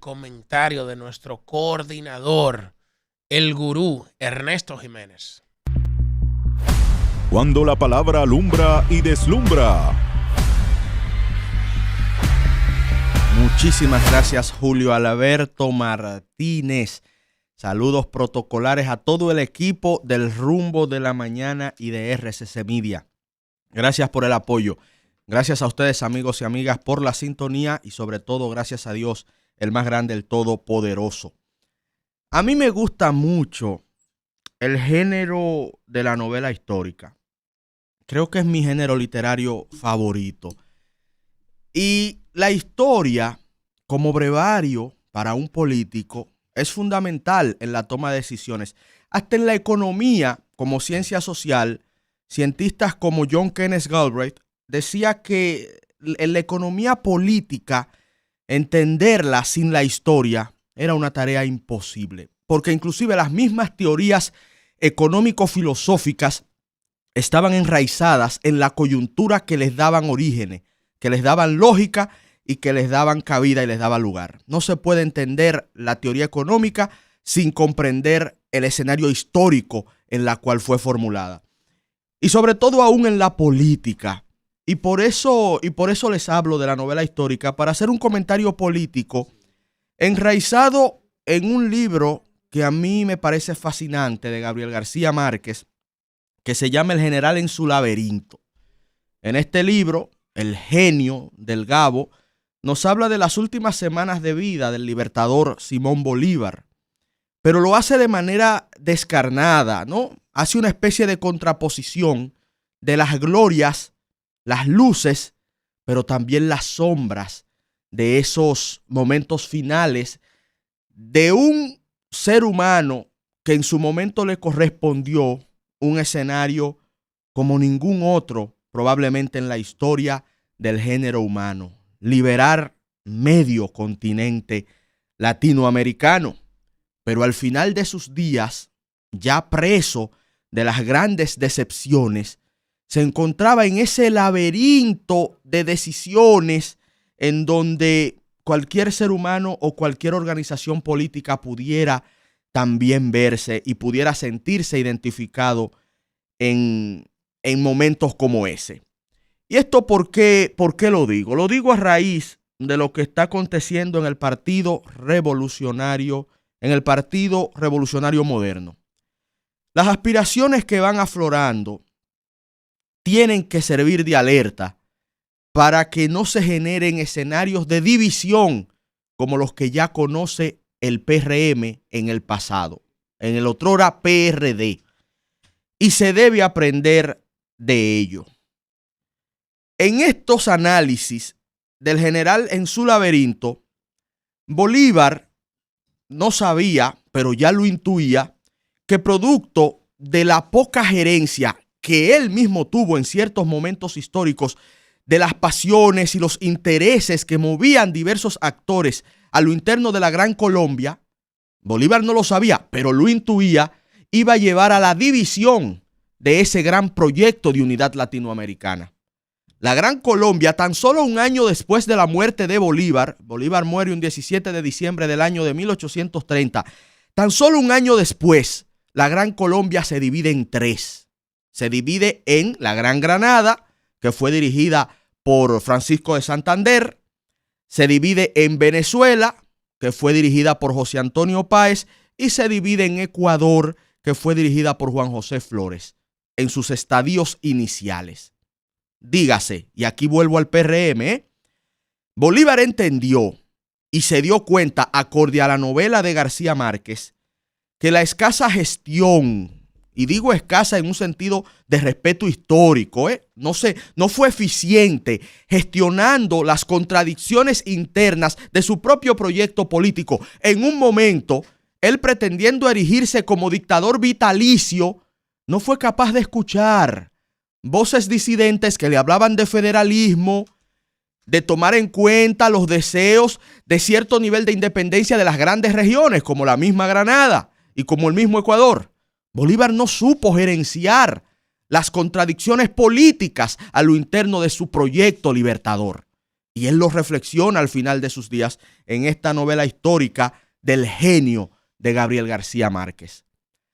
comentario de nuestro coordinador, el gurú Ernesto Jiménez. Cuando la palabra alumbra y deslumbra. Muchísimas gracias, Julio Alberto Martínez. Saludos protocolares a todo el equipo del Rumbo de la Mañana y de RCC Media. Gracias por el apoyo. Gracias a ustedes, amigos y amigas, por la sintonía y sobre todo gracias a Dios, el más grande, el todopoderoso. A mí me gusta mucho el género de la novela histórica. Creo que es mi género literario favorito. Y la historia, como brevario para un político, es fundamental en la toma de decisiones. Hasta en la economía, como ciencia social, cientistas como John Kenneth Galbraith decía que en la economía política, entenderla sin la historia era una tarea imposible. Porque inclusive las mismas teorías económico-filosóficas estaban enraizadas en la coyuntura que les daban orígenes, que les daban lógica y que les daban cabida y les daban lugar. No se puede entender la teoría económica sin comprender el escenario histórico en la cual fue formulada. Y sobre todo aún en la política. Y por eso les hablo de la novela histórica, para hacer un comentario político enraizado en un libro que a mí me parece fascinante de Gabriel García Márquez, que se llama El general en su laberinto. En este libro, el genio del Gabo nos habla de las últimas semanas de vida del libertador Simón Bolívar, pero lo hace de manera descarnada, ¿no? Hace una especie de contraposición de las glorias, las luces, pero también las sombras de esos momentos finales de un ser humano que en su momento le correspondió un escenario como ningún otro probablemente en la historia del género humano. Liberar medio continente latinoamericano, pero al final de sus días, ya preso de las grandes decepciones, se encontraba en ese laberinto de decisiones en donde cualquier ser humano o cualquier organización política pudiera también verse y pudiera sentirse identificado en momentos como ese. ¿Y esto por qué lo digo? Lo digo a raíz de lo que está aconteciendo en el Partido Revolucionario Moderno. Las aspiraciones que van aflorando tienen que servir de alerta para que no se generen escenarios de división como los que ya conoce el PRM en el pasado, en el otrora PRD. Y se debe aprender de ello. En estos análisis del general en su laberinto, Bolívar no sabía, pero ya lo intuía, que producto de la poca gerencia que él mismo tuvo en ciertos momentos históricos, de las pasiones y los intereses que movían diversos actores a lo interno de la Gran Colombia, Bolívar no lo sabía, pero lo intuía, iba a llevar a la división de ese gran proyecto de unidad latinoamericana. La Gran Colombia, tan solo un año después de la muerte de Bolívar muere un 17 de diciembre del año de 1830, tan solo un año después, la Gran Colombia se divide en tres. Se divide en la Gran Granada, que fue dirigida por Francisco de Santander, se divide en Venezuela, que fue dirigida por José Antonio Páez, y se divide en Ecuador, que fue dirigida por Juan José Flores, en sus estadios iniciales. Dígase, y aquí vuelvo al PRM, Bolívar entendió y se dio cuenta, acorde a la novela de García Márquez, que la escasa gestión, y digo escasa en un sentido de respeto histórico, no fue eficiente gestionando las contradicciones internas de su propio proyecto político. En un momento, él pretendiendo erigirse como dictador vitalicio, no fue capaz de escuchar voces disidentes que le hablaban de federalismo, de tomar en cuenta los deseos de cierto nivel de independencia de las grandes regiones, como la misma Granada y como el mismo Ecuador. Bolívar no supo gerenciar las contradicciones políticas a lo interno de su proyecto libertador. Y él lo reflexiona al final de sus días en esta novela histórica del genio de Gabriel García Márquez.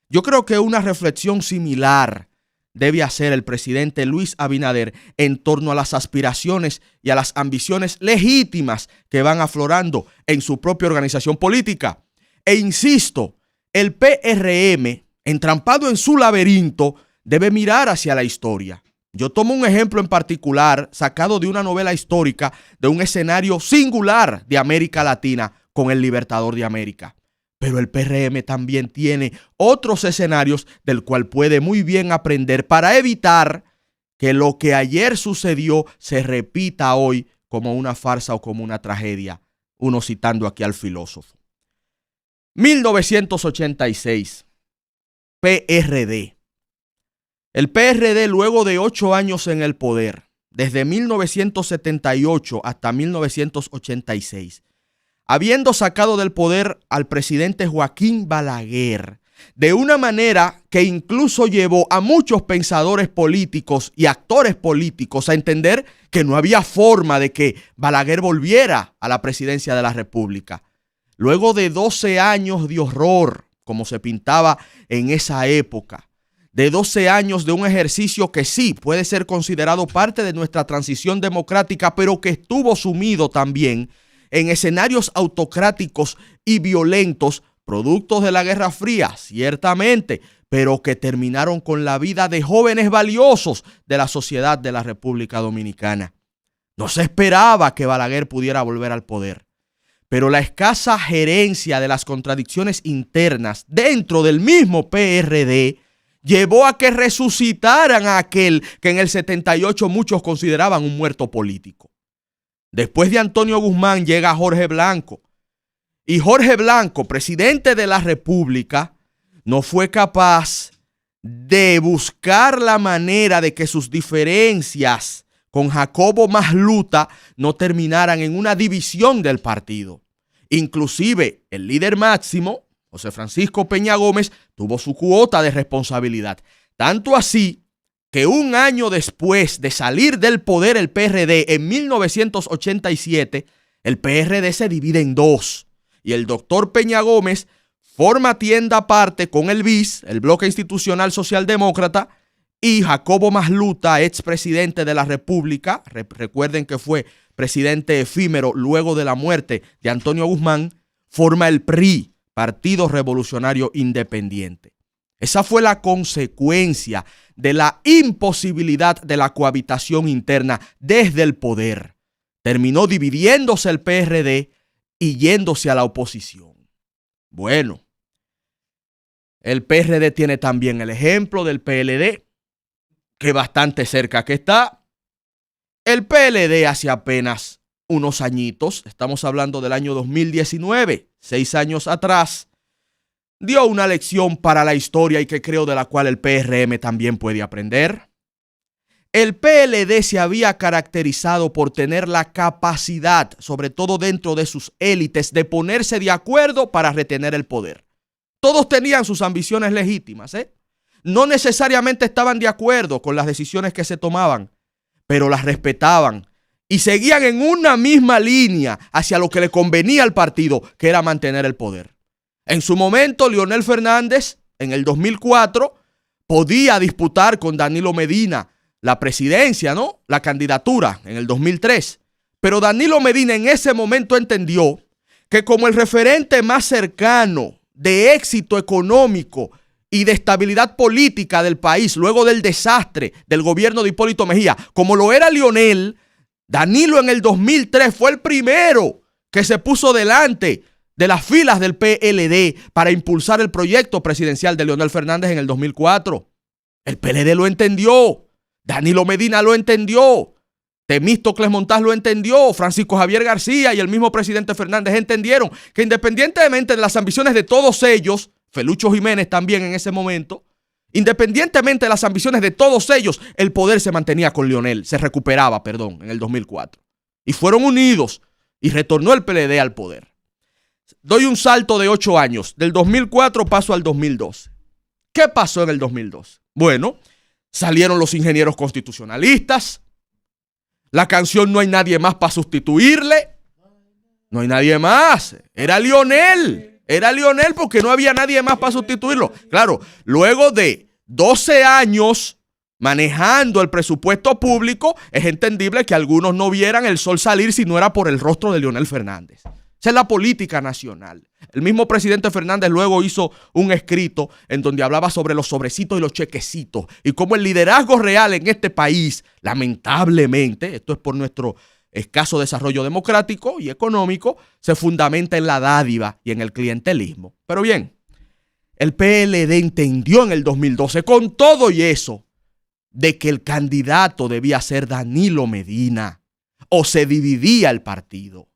Yo creo que una reflexión similar debe hacer el presidente Luis Abinader en torno a las aspiraciones y a las ambiciones legítimas que van aflorando en su propia organización política. E insisto, el PRM, entrampado en su laberinto, debe mirar hacia la historia. Yo tomo un ejemplo en particular sacado de una novela histórica de un escenario singular de América Latina con el Libertador de América. Pero el PRM también tiene otros escenarios del cual puede muy bien aprender para evitar que lo que ayer sucedió se repita hoy como una farsa o como una tragedia. Uno citando aquí al filósofo. 1986, PRD. El PRD, luego de 8 años en el poder, desde 1978 hasta 1986, habiendo sacado del poder al presidente Joaquín Balaguer, de una manera que incluso llevó a muchos pensadores políticos y actores políticos a entender que no había forma de que Balaguer volviera a la presidencia de la República. Luego de 12 años de horror, como se pintaba en esa época, de 12 años de un ejercicio que sí puede ser considerado parte de nuestra transición democrática, pero que estuvo sumido también en escenarios autocráticos y violentos, productos de la Guerra Fría, ciertamente, pero que terminaron con la vida de jóvenes valiosos de la sociedad de la República Dominicana. No se esperaba que Balaguer pudiera volver al poder, pero la escasa gerencia de las contradicciones internas dentro del mismo PRD llevó a que resucitaran a aquel que en el 78 muchos consideraban un muerto político. Después de Antonio Guzmán llega Jorge Blanco. Y Jorge Blanco, presidente de la República, no fue capaz de buscar la manera de que sus diferencias con Jacobo Masluta no terminaran en una división del partido. Inclusive el líder máximo, José Francisco Peña Gómez, tuvo su cuota de responsabilidad. Tanto así que un año después de salir del poder el PRD en 1987, el PRD se divide en dos. Y el doctor Peña Gómez forma tienda aparte con el BIS, el Bloque Institucional Socialdemócrata, y Jacobo Masluta, expresidente de la República. Recuerden que fue presidente efímero luego de la muerte de Antonio Guzmán, forma el PRI, Partido Revolucionario Independiente. Esa fue la consecuencia de la imposibilidad de la cohabitación interna desde el poder. Terminó dividiéndose el PRD y yéndose a la oposición. Bueno, el PRD tiene también el ejemplo del PLD, que bastante cerca que está. El PLD hace apenas unos añitos, estamos hablando del año 2019, 6 años atrás, dio una lección para la historia y que creo de la cual el PRM también puede aprender. El PLD se había caracterizado por tener la capacidad, sobre todo dentro de sus élites, de ponerse de acuerdo para retener el poder. Todos tenían sus ambiciones legítimas, No necesariamente estaban de acuerdo con las decisiones que se tomaban, pero las respetaban y seguían en una misma línea hacia lo que le convenía al partido, que era mantener el poder. En su momento, Leonel Fernández, en el 2004, podía disputar con Danilo Medina la presidencia, la candidatura en el 2003. Pero Danilo Medina en ese momento entendió que como el referente más cercano de éxito económico y de estabilidad política del país luego del desastre del gobierno de Hipólito Mejía, como lo era Leonel, Danilo en el 2003 fue el primero que se puso delante de las filas del PLD para impulsar el proyecto presidencial de Leonel Fernández en el 2004. El PLD lo entendió, Danilo Medina lo entendió, Temístocles Montaz lo entendió, Francisco Javier García y el mismo presidente Fernández entendieron que independientemente de las ambiciones de todos ellos, Felucho Jiménez también en ese momento, independientemente de las ambiciones de todos ellos, el poder se mantenía con Leonel, se recuperaba, en el 2004. Y fueron unidos y retornó el PLD al poder. Doy un salto de 8 años. Del 2004 paso al 2012. ¿Qué pasó en el 2012? Bueno, salieron los ingenieros constitucionalistas, La canción No hay nadie más para sustituirle. No hay nadie más. Era Lionel. Era Lionel porque no había nadie más para sustituirlo. Claro, luego de 12 años manejando el presupuesto público, es entendible que algunos no vieran el sol salir si no era por el rostro de Leonel Fernández. Esa es la política nacional. El mismo presidente Fernández luego hizo un escrito en donde hablaba sobre los sobrecitos y los chequecitos y cómo el liderazgo real en este país, lamentablemente, esto es por nuestro escaso desarrollo democrático y económico, se fundamenta en la dádiva y en el clientelismo. Pero bien, el PLD entendió en el 2012, con todo y eso, de que el candidato debía ser Danilo Medina o se dividía el partido.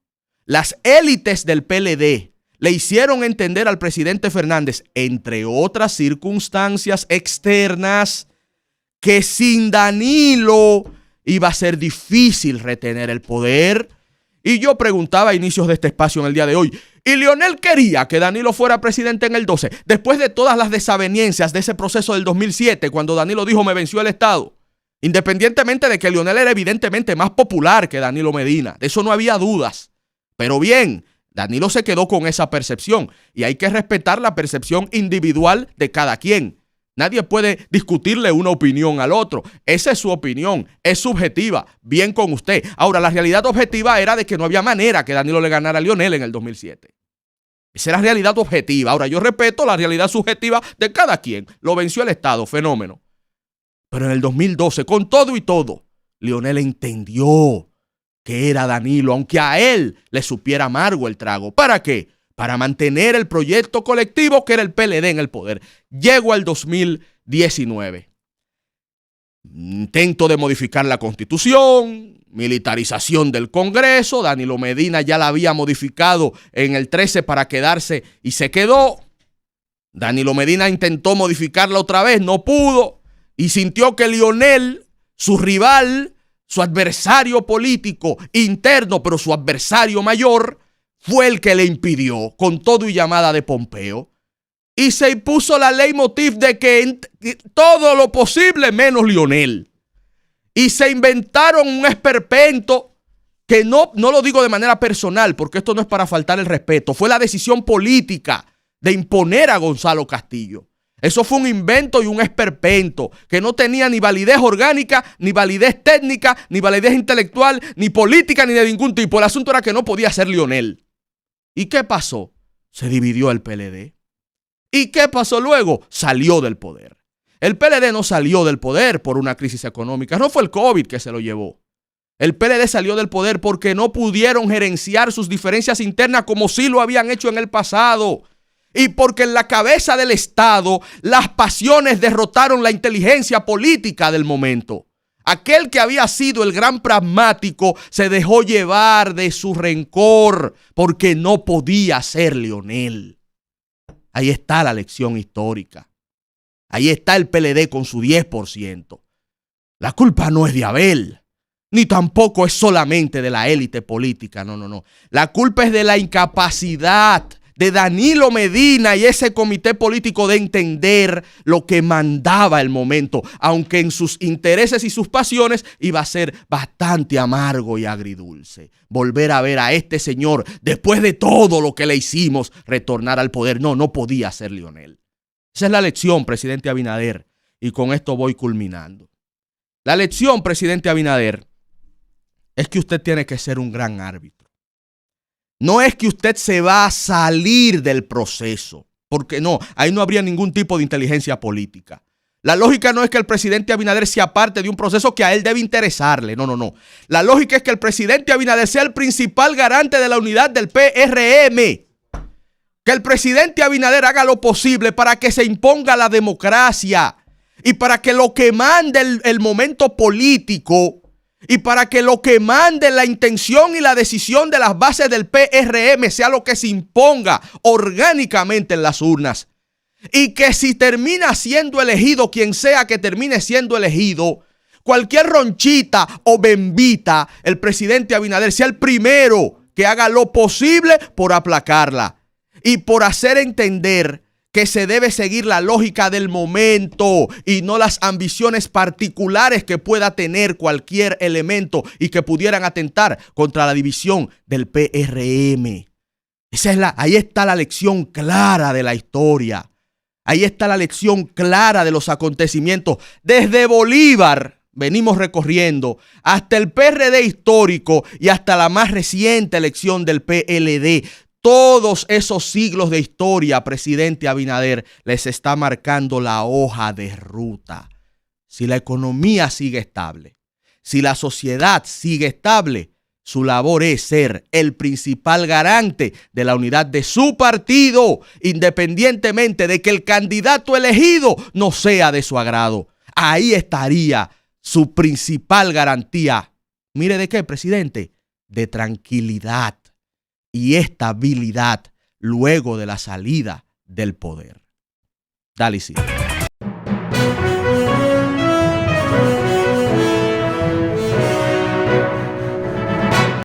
Las élites del PLD le hicieron entender al presidente Fernández, entre otras circunstancias externas, que sin Danilo iba a ser difícil retener el poder. Y yo preguntaba a inicios de este espacio en el día de hoy, ¿y Lionel quería que Danilo fuera presidente en el 12? Después de todas las desavenencias de ese proceso del 2007, cuando Danilo dijo me venció el Estado, independientemente de que Lionel era evidentemente más popular que Danilo Medina, de eso no había dudas. Pero bien, Danilo se quedó con esa percepción y hay que respetar la percepción individual de cada quien. Nadie puede discutirle una opinión al otro. Esa es su opinión, es subjetiva, bien con usted. Ahora, la realidad objetiva era de que no había manera que Danilo le ganara a Lionel en el 2007. Esa era la realidad objetiva. Ahora, yo respeto la realidad subjetiva de cada quien. Lo venció el Estado, fenómeno. Pero en el 2012, con todo y todo, Lionel entendió que era Danilo, aunque a él le supiera amargo el trago. ¿Para qué? Para mantener el proyecto colectivo que era el PLD en el poder. Llegó al 2019. Intento de modificar la Constitución, militarización del Congreso. Danilo Medina ya la había modificado en el 13 para quedarse y se quedó. Danilo Medina intentó modificarla otra vez, no pudo. Y sintió que Lionel, su rival, su adversario político interno, pero su adversario mayor, fue el que le impidió, con todo y llamada de Pompeo. Y se impuso la leitmotiv de que todo lo posible menos Lionel. Y se inventaron un esperpento que no lo digo de manera personal, porque esto no es para faltar el respeto. Fue la decisión política de imponer a Gonzalo Castillo. Eso fue un invento y un esperpento que no tenía ni validez orgánica, ni validez técnica, ni validez intelectual, ni política, ni de ningún tipo. El asunto era que no podía ser Lionel. ¿Y qué pasó? Se dividió el PLD. ¿Y qué pasó luego? Salió del poder. El PLD no salió del poder por una crisis económica. No fue el COVID que se lo llevó. El PLD salió del poder porque no pudieron gerenciar sus diferencias internas como sí lo habían hecho en el pasado. Y porque en la cabeza del Estado las pasiones derrotaron la inteligencia política del momento. Aquel que había sido el gran pragmático se dejó llevar de su rencor porque no podía ser Lionel. Ahí está la lección histórica. Ahí está el PLD con su 10%. La culpa no es de Abel, ni tampoco es solamente de la élite política. No. La culpa es de la incapacidad de Danilo Medina y ese comité político de entender lo que mandaba el momento, aunque en sus intereses y sus pasiones iba a ser bastante amargo y agridulce. Volver a ver a este señor, después de todo lo que le hicimos, retornar al poder. No podía ser Lionel. Esa es la lección, presidente Abinader, y con esto voy culminando. La lección, presidente Abinader, es que usted tiene que ser un gran árbitro. No es que usted se va a salir del proceso, porque no, ahí no habría ningún tipo de inteligencia política. La lógica no es que el presidente Abinader sea parte de un proceso que a él debe interesarle, no. La lógica es que el presidente Abinader sea el principal garante de la unidad del PRM. Que el presidente Abinader haga lo posible para que se imponga la democracia y para que lo que mande el momento político y para que lo que mande la intención y la decisión de las bases del PRM sea lo que se imponga orgánicamente en las urnas. Y que si termina siendo elegido quien sea que termine siendo elegido, cualquier ronchita o bembita, el presidente Abinader sea el primero que haga lo posible por aplacarla y por hacer entender que se debe seguir la lógica del momento y no las ambiciones particulares que pueda tener cualquier elemento y que pudieran atentar contra la división del PRM. Ahí está la lección clara de la historia. Ahí está la lección clara de los acontecimientos. Desde Bolívar venimos recorriendo hasta el PRD histórico y hasta la más reciente elección del PLD. Todos esos siglos de historia, presidente Abinader, les está marcando la hoja de ruta. Si la economía sigue estable, si la sociedad sigue estable, su labor es ser el principal garante de la unidad de su partido, independientemente de que el candidato elegido no sea de su agrado. Ahí estaría su principal garantía. ¿Mire de qué, presidente? De tranquilidad y estabilidad luego de la salida del poder. Dale, sí.